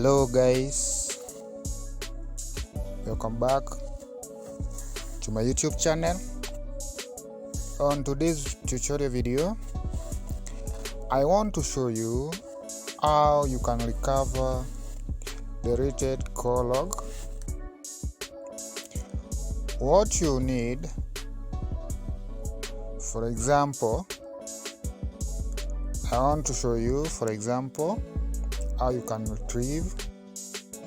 Hello guys, welcome back to my YouTube channel. On today's tutorial video, I want to show you how you can recover deleted call log. What you need, for example, I want to show you, how you can retrieve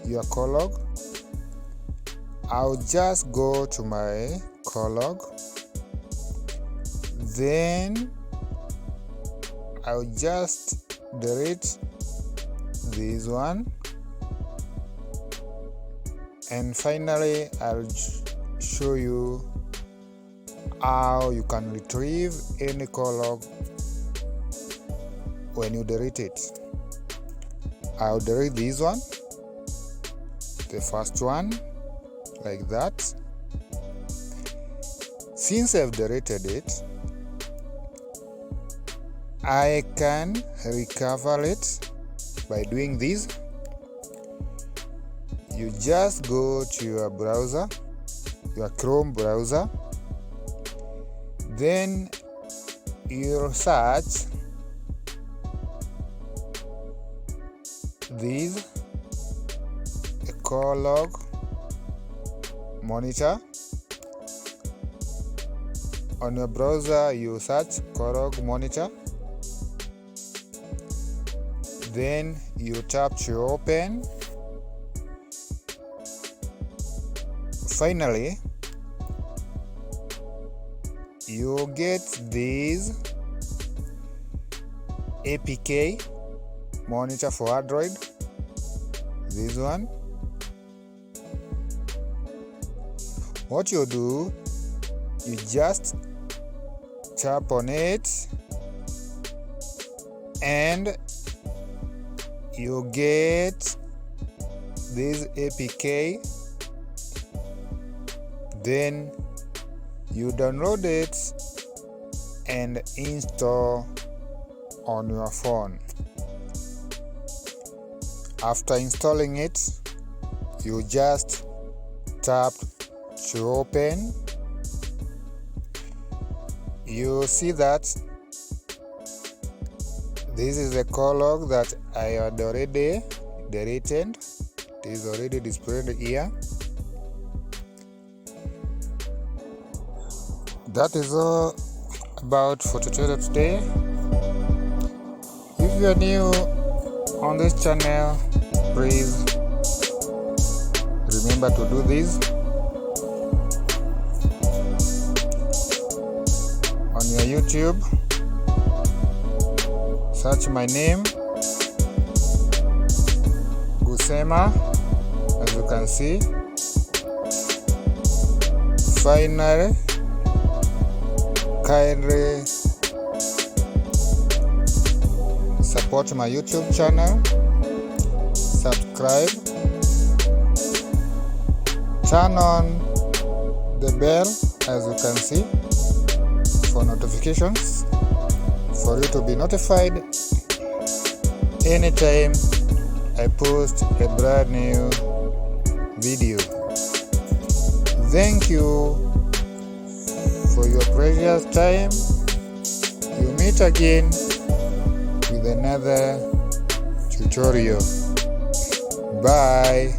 your call log. I'll just go to my call log, then I'll just delete this one, and finally I'll show you how you can retrieve any call log when you delete it. I'll delete this one, the first one, like that. Since I've deleted it, I can recover it by doing this. You just go to your browser, your Chrome browser, then you'll search this call log monitor. On your browser, you search call log monitor, then you tap to open. Finally, you get this APK monitor for Android, this one. What you do, you just tap on it and you get this APK, then you download it and install on your phone. After installing it, you just tap to open. You see that this is a call log that I had already deleted. It is already displayed here. That is all about for tutorial today. If you are new on this channel, please remember to do this. On your YouTube, search my name, Gucema, as you can see. Finally, kindly support my YouTube channel, subscribe, turn on the bell, as you can see, for notifications, for you to be notified anytime I post a brand new video. Thank you for your precious time. You meet again with another tutorial. Bye.